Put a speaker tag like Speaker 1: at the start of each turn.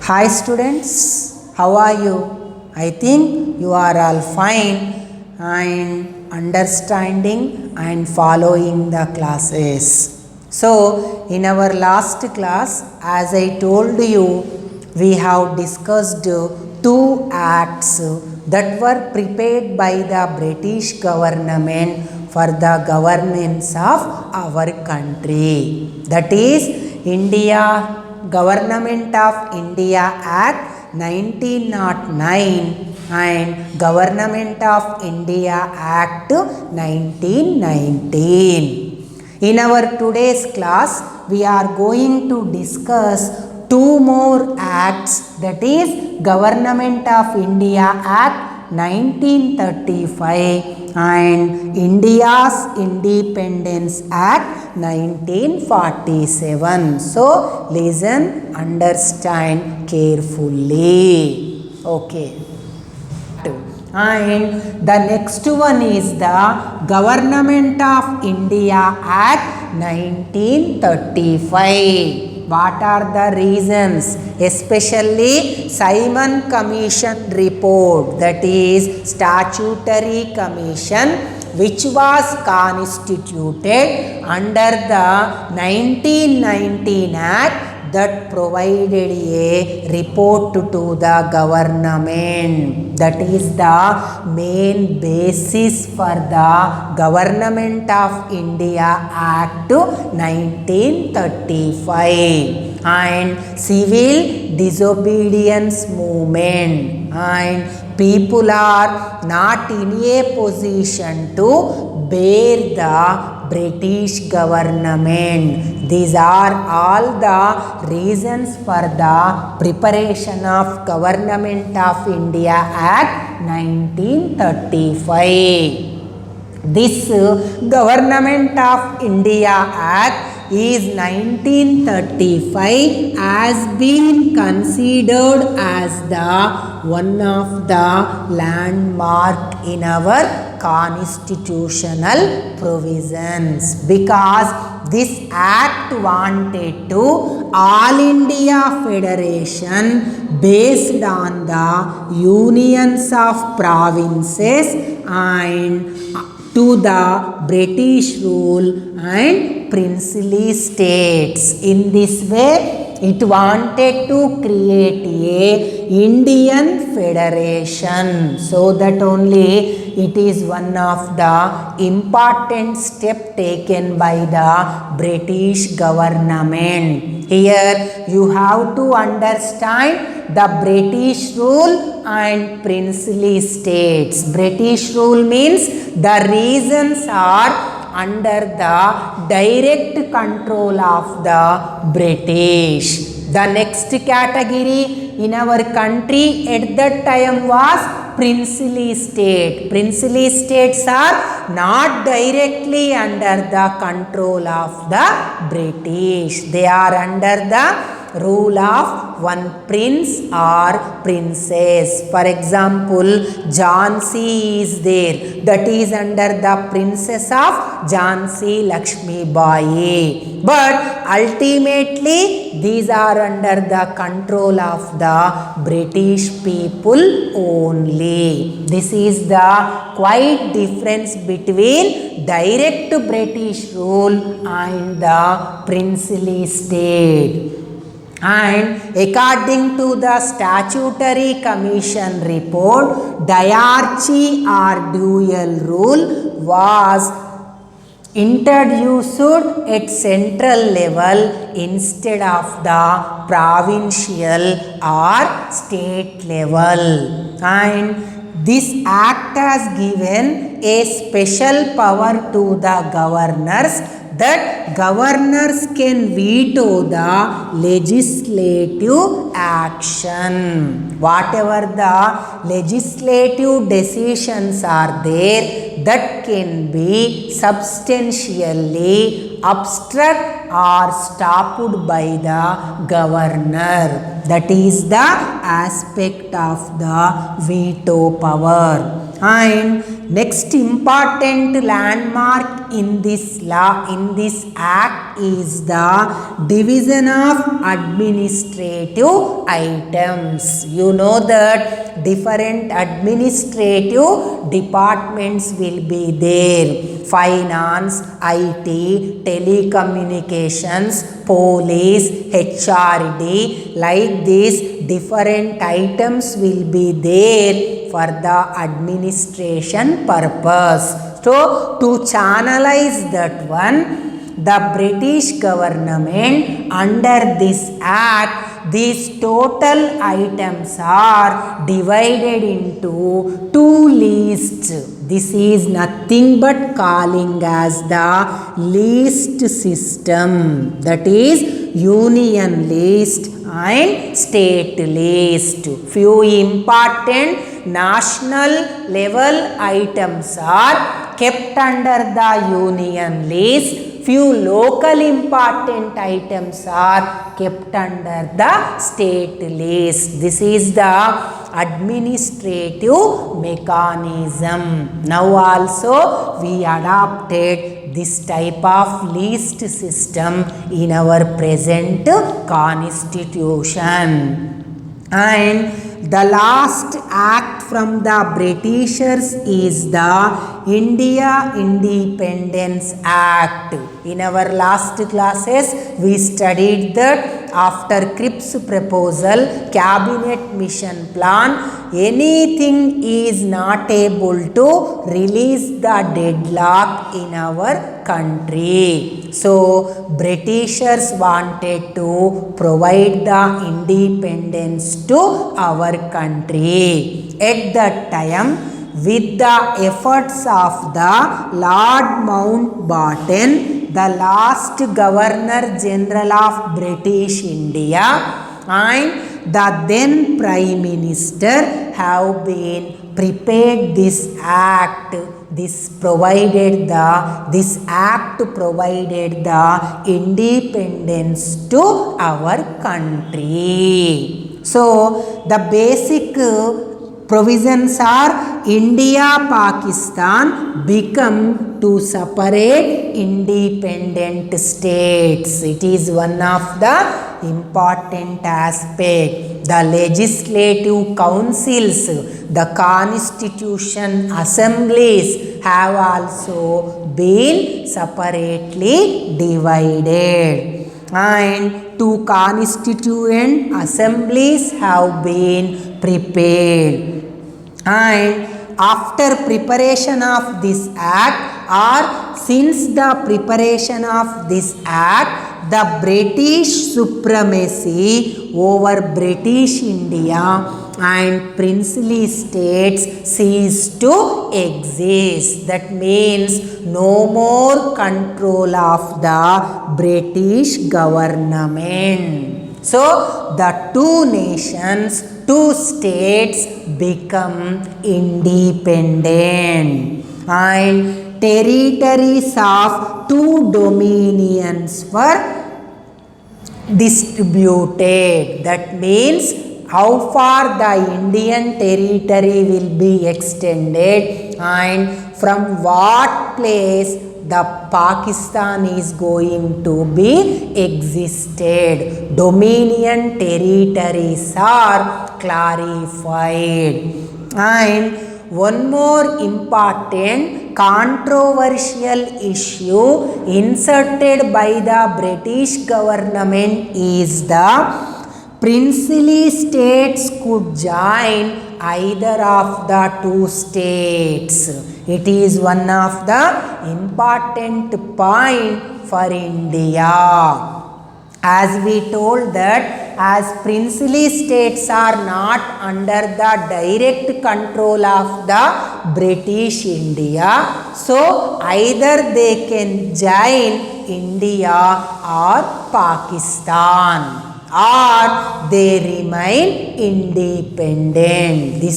Speaker 1: Hi students, how are you? I think you are all fine and understanding and following the classes. So, in our last class, as I told you, we have discussed two acts that were prepared by the British government for the governance of our country. That is India Government of India Act 1909 and Government of India Act 1919. In our today's class, we are going to discuss two more acts, that is Government of India Act 1935 and India's Independence Act 1947. So, listen, understand carefully. Okay. And the next one is the Government of India Act 1935. What are the reasons? Especially Simon Commission report, that is statutory commission, which was constituted under the 1919 Act that provided a report to the government. That is the main basis for the Government of India Act 1935 and Civil Disobedience Movement, and people are not in a position to bear the British government. These are all the reasons for the preparation of Government of India Act 1935. This Government of India Act is 1935 has been considered as the one of the landmark in our constitutional provisions, because this act wanted to All India Federation based on the unions of provinces and to the British rule and princely states. In this way, it wanted to create a Indian federation, so that only it is one of the important step taken by the British government. Here you have to understand the British rule and princely states. British rule means the regions are under the direct control of the British. The next category in our country at that time was princely state. Princely states are not directly under the control of the British. They are under the rule of one prince or princess. For example, Jhansi is there. That is under the princess of Jhansi Lakshmi Bai. But ultimately, these are under the control of the British people only. This is the quite difference between direct British rule and the princely state. And according to the statutory commission report, diarchy or dual rule was introduced at central level instead of the provincial or state level. And this act has given a special power to the governors, that governors can veto the legislative action. Whatever the legislative decisions are there, that can be substantially obstructed or stopped by the governor. That is the aspect of the veto power. And next important landmark in this law, in this act, is the division of administrative items. You know that different administrative departments will be there: finance, IT, telecommunications, police, HRD. Like this, different items will be there for the administration purpose. So, to channelize that one, the British government under this act, these total items are divided into two lists. This is nothing but calling as the list system, that is union list and state list. Few important national level items are kept under the union list. Few local important items are kept under the state list. This is the administrative mechanism. Now also we adopted this type of list system in our present constitution. And the last act from the Britishers is the India Independence Act. In our last classes, we studied that after Cripps proposal, cabinet mission plan, anything is not able to release the deadlock in our country. So, Britishers wanted to provide the independence to our country. At that time, with the efforts of the Lord Mountbatten, the last Governor General of British India, and the then Prime Minister have been prepared this act. This act provided the independence to our country. So, the basic provisions are India, Pakistan become two separate independent states. It is one of the important aspects. The legislative councils, the constitution assemblies have also been separately divided. And two constituent assemblies have been prepared. And after preparation of this act, or since the preparation of this act, the British supremacy over British India and princely states ceased to exist. That means no more control of the British government. So, the two nations, two states become independent, and territories of two dominions were distributed. That means how far the Indian territory will be extended and from what place the Pakistan is going to be existed. Dominion territories are clarified. And one more important controversial issue inserted by the British government is the princely states could join either of the two states. It is one of the important point for India. As we told that as princely states are not under the direct control of the British India, so either they can join India or Pakistan, or they remain independent. This